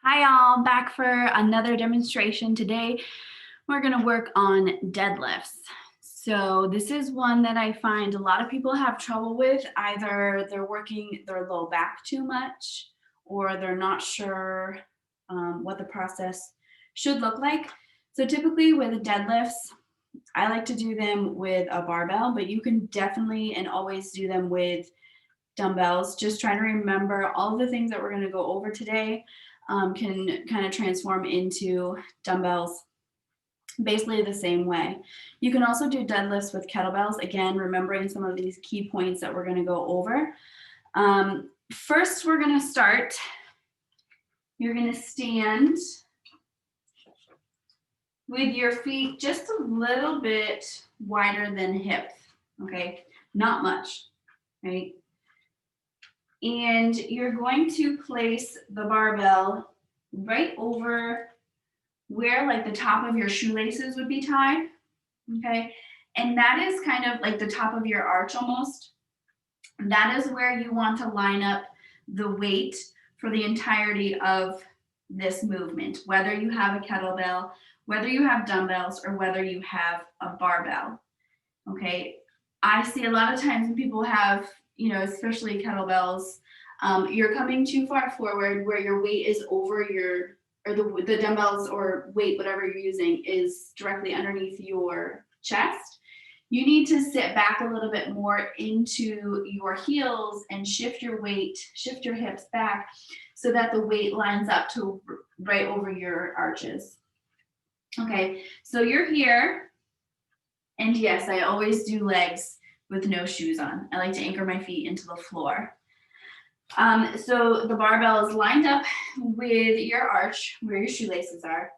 Hi all, back for another demonstration. Today we're going to work on deadlifts. So this is one that I find a lot of people have trouble with. Either they're working their low back too much or they're not sure what the process should look like. So typically with deadlifts, I like to do them with a barbell, but you can definitely and always do them with dumbbells. Just trying to remember all of the things that we're going to go over today can kind of transform into dumbbells basically the same way. You can also do deadlifts with kettlebells, again, remembering some of these key points that we're going to go over. First, we're going to start. You're going to stand with your feet just a little bit wider than hip, okay? Not much, right? And you're going to place the barbell right over where like the top of your shoelaces would be tied, okay? And that is kind of like the top of your arch almost. That is where you want to line up the weight for the entirety of this movement, whether you have a kettlebell, whether you have dumbbells, or whether you have a barbell, okay? I see a lot of times when people have, especially kettlebells, you're coming too far forward where your weight is over your, or the dumbbells or weight, whatever you're using, is directly underneath your chest. You need to sit back a little bit more into your heels and shift your weight, shift your hips back so that the weight lines up to right over your arches. Okay, so you're here. And yes, I always do legs with no shoes on. I like to anchor my feet into the floor. So the barbell is lined up with your arch where your shoelaces are.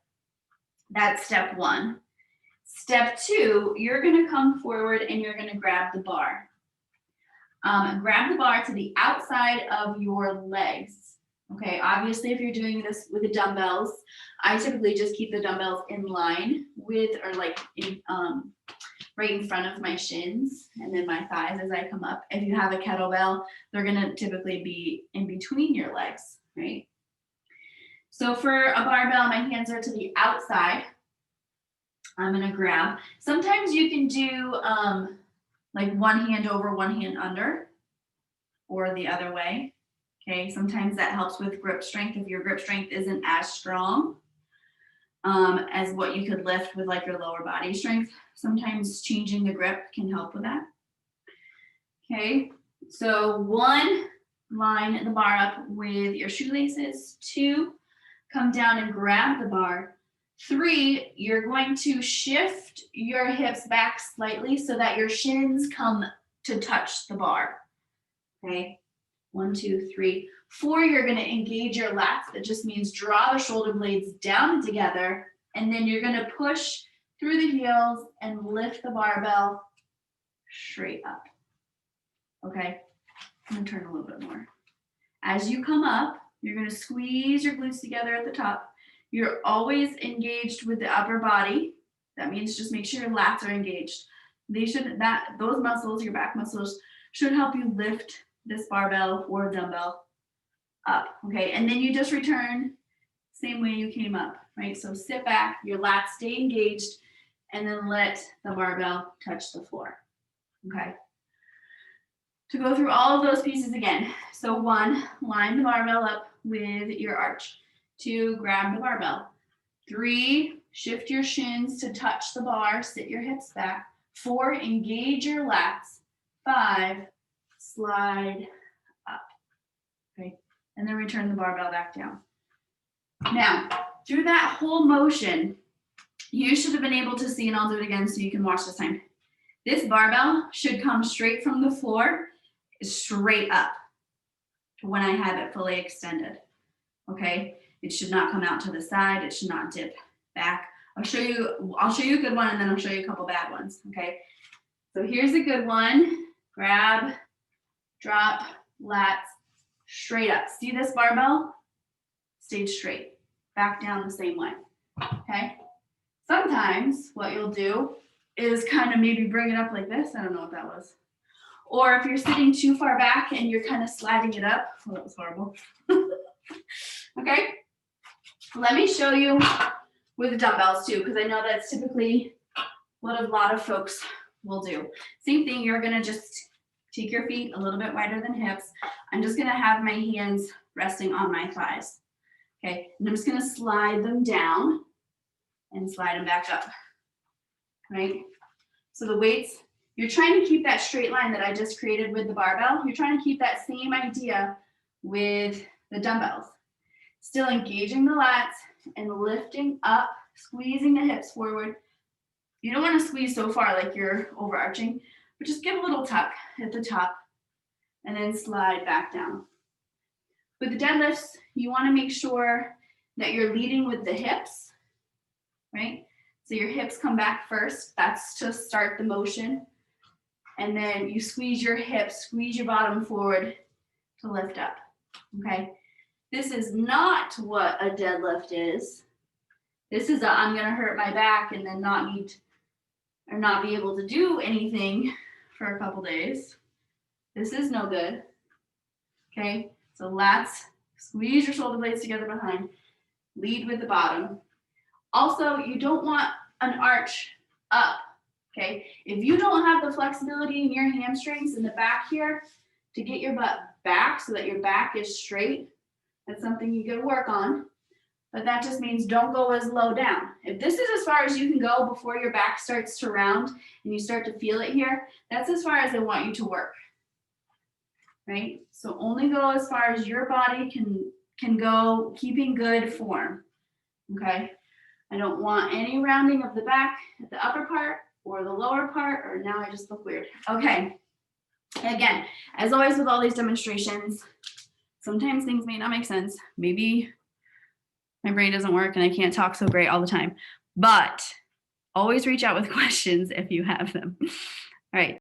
That's step one. Step two, you're going to come forward and you're going to grab the bar. Grab the bar to the outside of your legs. Okay, obviously if you're doing this with the dumbbells, I typically just keep the dumbbells in line with, or like in, right in front of my shins and then my thighs as I come up. If you have a kettlebell, they're going to typically be in between your legs, right? So for a barbell, my hands are to the outside. I'm going to grab. Sometimes you can do like one hand over, one hand under, or the other way. Okay, sometimes that helps with grip strength if your grip strength isn't as strong as what you could lift with like your lower body strength. Sometimes changing the grip can help with that. Okay, so one, line the bar up with your shoelaces. Two, come down and grab the bar. Three, you're going to shift your hips back slightly so that your shins come to touch the bar. Okay, 1, 2, 3. 4, you're going to engage your lats. That just means draw the shoulder blades down together, and then you're going to push through the heels and lift the barbell straight up. Okay, I'm going to turn a little bit more. As you come up, you're going to squeeze your glutes together at the top. You're always engaged with the upper body. That means just make sure your lats are engaged. Those muscles, your back muscles, should help you lift this barbell or dumbbell up, okay? And then you just return same way you came up, right? So sit back, your lats stay engaged, and then let the barbell touch the floor, okay? To go through all of those pieces again. So 1, line the barbell up with your arch. 2, grab the barbell. 3, shift your shins to touch the bar, sit your hips back. 4, engage your lats. 5, slide up, okay? And then return the barbell back down. Now, through that whole motion, you should have been able to see, and I'll do it again so you can watch this time. This barbell should come straight from the floor, straight up when I have it fully extended, okay? It should not come out to the side. It should not dip back. I'll show you a good one, and then I'll show you a couple bad ones, okay? So here's a good one. Grab, drop, lats, straight up. See this barbell? Stayed straight. Back down the same way, okay? Sometimes what you'll do is kind of maybe bring it up like this. I don't know what that was. Or if you're sitting too far back and you're kind of sliding it up. Oh, that was horrible. Okay? Let me show you with dumbbells too, because I know that's typically what a lot of folks will do. Same thing, you're gonna just take your feet a little bit wider than hips. I'm just gonna have my hands resting on my thighs. Okay, and I'm just gonna slide them down and slide them back up, right? So the weights, you're trying to keep that straight line that I just created with the barbell. You're trying to keep that same idea with the dumbbells. Still engaging the lats and lifting up, squeezing the hips forward. You don't want to squeeze so far like you're overarching, but just give a little tuck at the top and then slide back down. With the deadlifts, you want to make sure that you're leading with the hips, right? So your hips come back first. That's to start the motion. And then you squeeze your hips, squeeze your bottom forward to lift up, okay? This is not what a deadlift is. This is I'm gonna hurt my back and then not be able to do anything for a couple days. This is no good, okay? So lats, squeeze your shoulder blades together behind, lead with the bottom. Also, you don't want an arch up, okay? If you don't have the flexibility in your hamstrings in the back here to get your butt back so that your back is straight, that's something you gotta work on. But that just means don't go as low down. If this is as far as you can go before your back starts to round and you start to feel it here, that's as far as I want you to work, right? So only go as far as your body can go, keeping good form, okay? I don't want any rounding of the back at the upper part or the lower part, or now I just look weird. Okay, again, as always with all these demonstrations, sometimes things may not make sense. Maybe my brain doesn't work and I can't talk so great all the time, but always reach out with questions if you have them. All right.